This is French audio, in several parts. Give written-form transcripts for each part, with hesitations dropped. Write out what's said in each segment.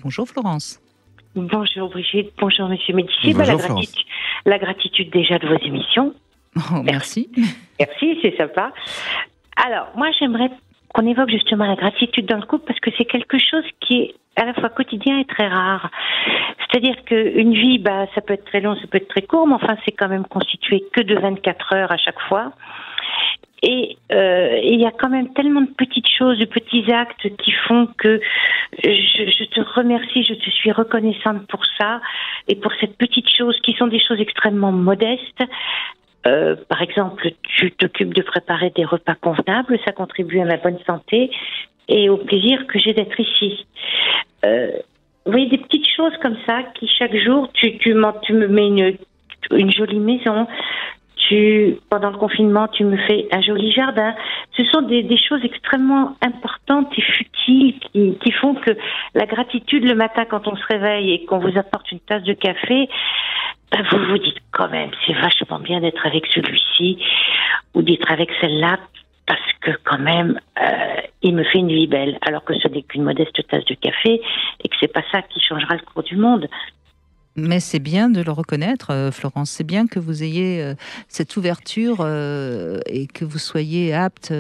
Bonjour Florence. Bonjour Brigitte, bonjour Monsieur Médicis. Bonjour, La gratitude déjà de vos émissions. Oh, merci. Merci, c'est sympa. Alors, moi j'aimerais qu'on évoque justement la gratitude dans le couple parce que c'est quelque chose qui est à la fois quotidien et très rare. C'est-à-dire qu'une vie, ça peut être très long, ça peut être très court, mais enfin c'est quand même constitué que de 24 heures à chaque fois. Et il y a quand même tellement de petites choses, de petits actes qui font que je te remercie, je te suis reconnaissante pour ça et pour cette petite chose qui sont des choses extrêmement modestes. Par exemple, tu t'occupes de préparer des repas convenables, ça contribue à ma bonne santé et au plaisir que j'ai d'être ici. Vous voyez, des petites choses comme ça qui chaque jour, tu me mets une jolie maison. Pendant le confinement, tu me fais un joli jardin. Ce sont des choses extrêmement importantes et futiles qui font que la gratitude le matin quand on se réveille et qu'on vous apporte une tasse de café, vous vous dites quand même, c'est vachement bien d'être avec celui-ci ou d'être avec celle-là parce que quand même, il me fait une vie belle alors que ce n'est qu'une modeste tasse de café et que c'est pas ça qui changera le cours du monde. Mais c'est bien de le reconnaître, Florence. C'est bien que vous ayez cette ouverture et que vous soyez apte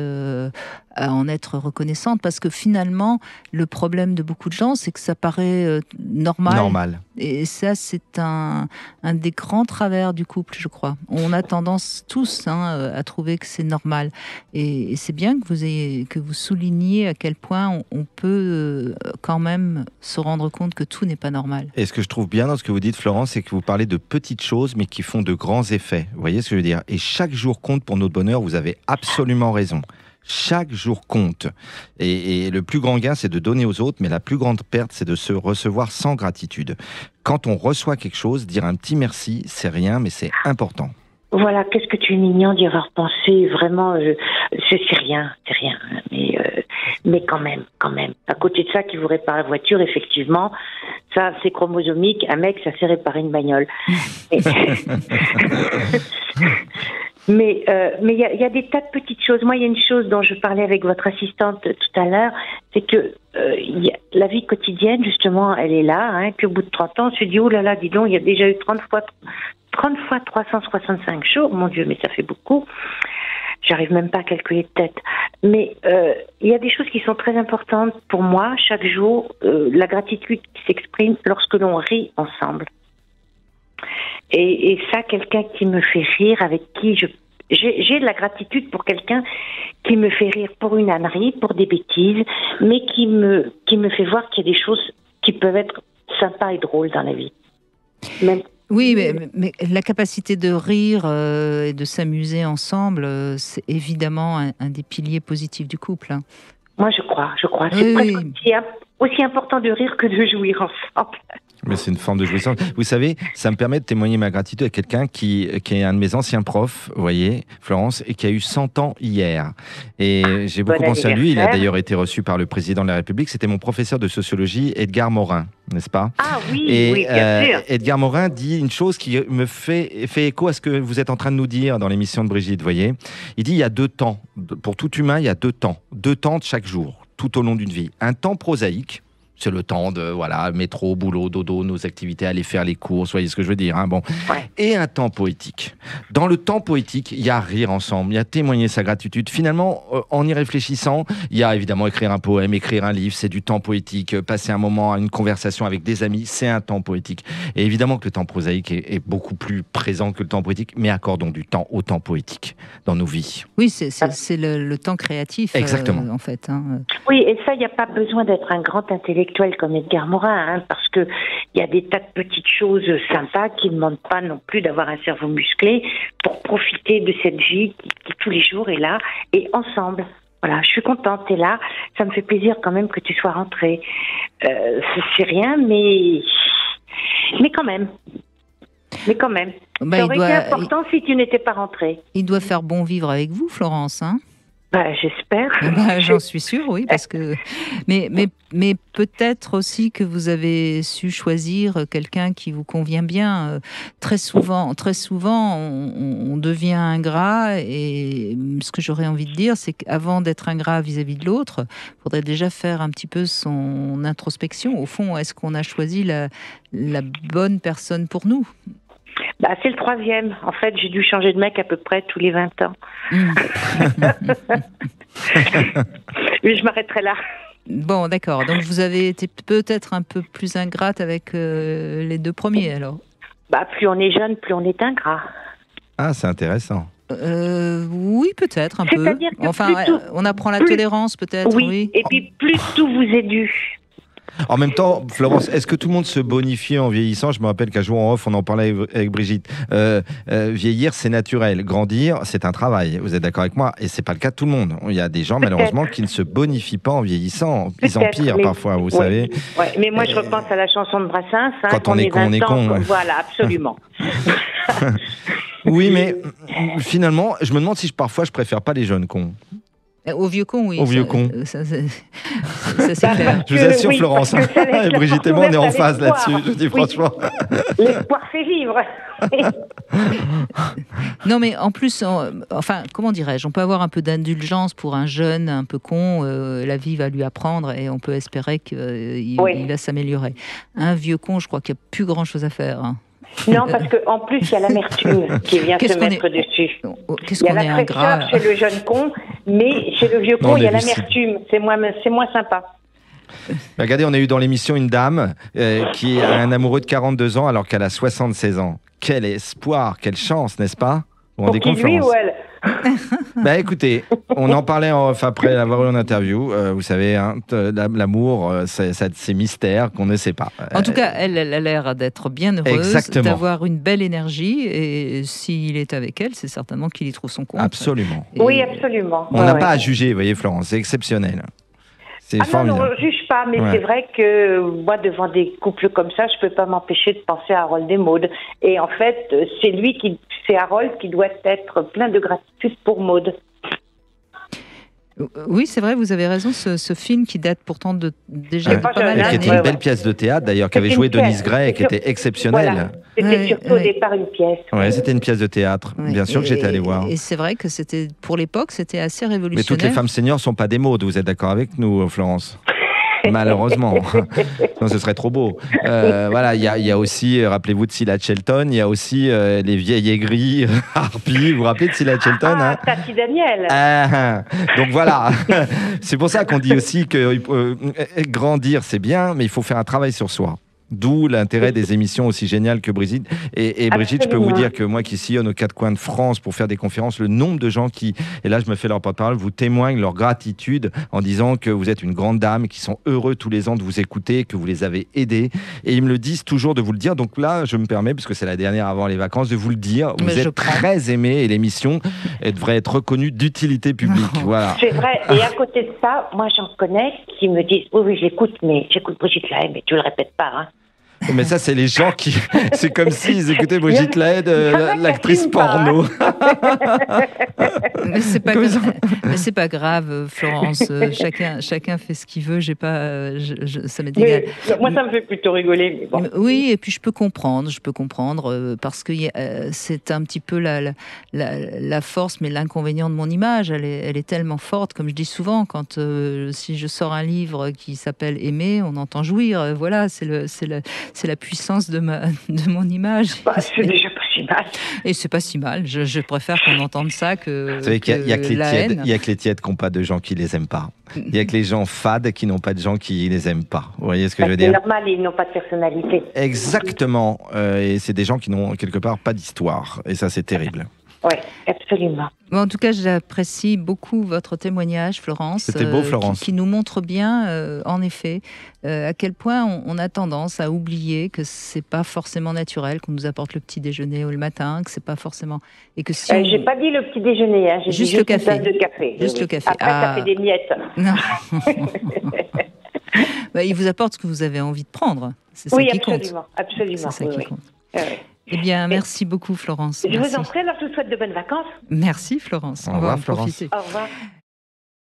à en être reconnaissante. Parce que finalement, le problème de beaucoup de gens, c'est que ça paraît normal. Et ça, c'est un des grands travers du couple, je crois. On a tendance tous à trouver que c'est normal. Et c'est bien que vous souligniez à quel point on peut quand même se rendre compte que tout n'est pas normal. Et ce que je trouve bien dans ce que vous dites, Florence, c'est que vous parlez de petites choses, mais qui font de grands effets. Vous voyez ce que je veux dire? Et chaque jour compte pour notre bonheur, vous avez absolument raison. Chaque jour compte. Et le plus grand gain, c'est de donner aux autres, mais la plus grande perte, c'est de se recevoir sans gratitude. Quand on reçoit quelque chose, dire un petit merci, c'est rien, mais c'est important. Voilà, qu'est-ce que tu es mignon d'y avoir pensé, vraiment, c'est rien, mais quand même. À côté de ça, qui vous répare la voiture, effectivement, ça, c'est chromosomique, un mec, ça sait réparer une bagnole. Mais il y a des tas de petites choses. Moi, il y a une chose dont je parlais avec votre assistante tout à l'heure, c'est que la vie quotidienne, justement, elle est là. Puis au bout de 30 ans, on se dit, oh là là, dis donc, il y a déjà eu 30 fois 365 jours. Mon Dieu, mais ça fait beaucoup. J'arrive même pas à calculer de tête. Mais il y a des choses qui sont très importantes pour moi. Chaque jour, la gratitude qui s'exprime lorsque l'on rit ensemble. Et ça, quelqu'un qui me fait rire, avec qui j'ai de la gratitude pour quelqu'un qui me fait rire pour une ânerie, pour des bêtises, mais qui me fait voir qu'il y a des choses qui peuvent être sympas et drôles dans la vie. Même... Oui, mais la capacité de rire et de s'amuser ensemble, c'est évidemment un des piliers positifs du couple. Moi, je crois. C'est presque aussi important de rire que de jouir ensemble. Mais c'est une forme de jouissance. Vous savez, ça me permet de témoigner ma gratitude à quelqu'un qui est un de mes anciens profs, vous voyez, Florence, et qui a eu 100 ans hier. Et j'ai beaucoup pensé à lui. Il a d'ailleurs été reçu par le président de la République. C'était mon professeur de sociologie, Edgar Morin, n'est-ce pas? Ah oui, oui, bien sûr. Edgar Morin dit une chose qui me fait écho à ce que vous êtes en train de nous dire dans l'émission de Brigitte, vous voyez. Il dit il y a 2 temps. Pour tout humain, il y a 2 temps. 2 temps de chaque jour, tout au long d'une vie. Un temps prosaïque. C'est le temps de, métro, boulot, dodo, nos activités, aller faire les courses, vous voyez ce que je veux dire, bon. Ouais. Et un temps poétique. Dans le temps poétique, il y a rire ensemble, il y a témoigner sa gratitude. Finalement, en y réfléchissant, il y a évidemment écrire un poème, écrire un livre, c'est du temps poétique. Passer un moment, une conversation avec des amis, c'est un temps poétique. Et évidemment que le temps prosaïque est beaucoup plus présent que le temps poétique, mais accordons du temps au temps poétique dans nos vies. Oui, c'est le temps créatif. Exactement. En fait. Oui, et ça, il n'y a pas besoin d'être un grand intellectuel comme Edgar Morin, parce que il y a des tas de petites choses sympas qui ne demandent pas non plus d'avoir un cerveau musclé pour profiter de cette vie qui tous les jours est là et ensemble. Voilà, je suis contente, t'es là. Ça me fait plaisir quand même que tu sois rentrée. C'est rien, mais quand même. Ça aurait été important si tu n'étais pas rentrée. Il doit faire bon vivre avec vous, Florence, hein? Bah, j'espère. J'en suis sûre, oui, parce que. Mais peut-être aussi que vous avez su choisir quelqu'un qui vous convient bien. Très souvent, on devient ingrat, et ce que j'aurais envie de dire, c'est qu'avant d'être ingrat vis-à-vis de l'autre, il faudrait déjà faire un petit peu son introspection. Au fond, est-ce qu'on a choisi la bonne personne pour nous? Bah, c'est le 3e. En fait, j'ai dû changer de mec à peu près tous les 20 ans. Mais je m'arrêterai là. Bon, d'accord. Donc, vous avez été peut-être un peu plus ingrate avec les 2 premiers, alors? Bah, plus on est jeune, plus on est ingrat. Ah, c'est intéressant. Oui, peut-être un peu. C'est-à-dire que enfin, on apprend la tolérance, peut-être, oui. Et puis, plus tout vous est dû. En même temps, Florence, est-ce que tout le monde se bonifie en vieillissant? Je me rappelle qu'un jour en off, on en parlait avec Brigitte. Vieillir, c'est naturel. Grandir, c'est un travail. Vous êtes d'accord avec moi? Et c'est pas le cas de tout le monde. Il y a des gens, malheureusement, qui ne se bonifient pas en vieillissant. Ils empirent parfois, vous savez. Ouais, mais moi, je repense à la chanson de Brassens. Hein, quand on est con, on est con. Voilà, absolument. Oui, mais finalement, je me demande si parfois je préfère pas les jeunes cons. Au vieux con, oui. Au vieux con. Ça, c'est clair. Je vous assure, Florence. Et Brigitte et moi, on est en phase là-dessus, je dis franchement. L'espoir fait vivre. Non, mais en plus, enfin, comment dirais-je, on peut avoir un peu d'indulgence pour un jeune un peu con. La vie va lui apprendre et on peut espérer qu'il va s'améliorer. Un vieux con, je crois qu'il n'y a plus grand-chose à faire. Hein. Non, parce qu'en plus, il y a l'amertume qui vient se mettre dessus. Qu'est-ce qu'on est ingrat chez le jeune con, mais chez le vieux con, il y a l'amertume. C'est moins sympa. Regardez, on a eu dans l'émission une dame qui a un amoureux de 42 ans alors qu'elle a 76 ans. Quel espoir, quelle chance, n'est-ce pas? Vous rendez compte, lui ou elle? Bah écoutez, on en parlait après l'avoir eu en interview. Vous savez, hein, l'amour, c'est mystère qu'on ne sait pas. En tout cas, elle a l'air d'être bien heureuse, d'avoir une belle énergie. Et s'il est avec elle, c'est certainement qu'il y trouve son compte. Absolument. Oui, absolument. On n'a pas à juger, vous voyez, Florence, c'est exceptionnel. Non, on ne juge pas, mais c'est vrai que moi, devant des couples comme ça, je ne peux pas m'empêcher de penser à Harold et Maude. Et en fait, c'est Harold qui doit être plein de gratitude pour Maude. Oui, c'est vrai, vous avez raison, ce film qui date pourtant de déjà pas mal d'années. Qui était une belle pièce de théâtre, d'ailleurs, qu'avait joué Denise Gray, qui était exceptionnelle. Voilà. C'était surtout au départ une pièce. Oui, c'était une pièce de théâtre, bien sûr que j'étais allé voir. Et c'est vrai que c'était, pour l'époque, c'était assez révolutionnaire. Mais toutes les femmes seniors ne sont pas des Maudes, vous êtes d'accord avec nous, Florence? Malheureusement. Non, ce serait trop beau. Voilà, il y a aussi, rappelez-vous de Cilla Shelton, il y a aussi les vieilles aigries, Harpy, vous vous rappelez de Cilla Shelton? Tati Daniel. Donc voilà, c'est pour ça qu'on dit aussi que grandir c'est bien, mais il faut faire un travail sur soi. D'où l'intérêt des émissions aussi géniales que Brigitte. Et Brigitte, je peux vous dire que moi qui sillonne aux 4 coins de France pour faire des conférences, le nombre de gens qui, et là je me fais leur porte-parole, vous témoignent leur gratitude en disant que vous êtes une grande dame, qui sont heureux tous les ans de vous écouter, que vous les avez aidés. Et ils me le disent toujours de vous le dire. Donc là, je me permets, parce que c'est la dernière avant les vacances, de vous le dire. Vous êtes très aimés et l'émission devrait être reconnue d'utilité publique. Voilà. C'est vrai. Et à côté de ça, moi j'en connais qui me disent oui, j'écoute, mais j'écoute Brigitte Lahaie, mais tu le répètes pas, hein. Mais ça, c'est les gens qui... C'est comme s'ils écoutaient Brigitte Lahaie, l'actrice porno. Mais c'est pas grave, Florence. Chacun fait ce qu'il veut. J'ai pas... ça m'est égal. Moi, ça me fait plutôt rigoler. Mais bon. Oui, et puis je peux comprendre, parce que c'est un petit peu la force, mais l'inconvénient de mon image. Elle est tellement forte, comme je dis souvent, quand si je sors un livre qui s'appelle Aimer, on entend jouir. Voilà, c'est la puissance de mon image. C'est déjà pas si mal. Et c'est pas si mal. Je préfère qu'on entende ça que. Vous savez qu'il y a que les tièdes qui n'ont pas de gens qui les aiment pas. Il y a que les gens fades qui n'ont pas de gens qui les aiment pas. Vous voyez ce que je veux dire? C'est normal, ils n'ont pas de personnalité. Exactement. Et c'est des gens qui n'ont quelque part pas d'histoire. Et ça, c'est terrible. Oui, absolument. En tout cas, j'apprécie beaucoup votre témoignage, Florence. C'était beau, Florence. Qui nous montre bien, en effet, à quel point on a tendance à oublier que c'est pas forcément naturel qu'on nous apporte le petit déjeuner le matin, que c'est pas forcément... Et que si j'ai pas dit le petit déjeuner, hein. J'ai juste dit le café. Une tasse de café. Juste le café. Après, ça fait des miettes. Non. Il vous apporte ce que vous avez envie de prendre. C'est ça qui compte. Absolument. C'est ça qui compte. Oui. Eh bien, merci beaucoup, Florence. Je vous en prie, alors je vous souhaite de bonnes vacances. Merci, Florence. Au revoir, Florence. Au revoir.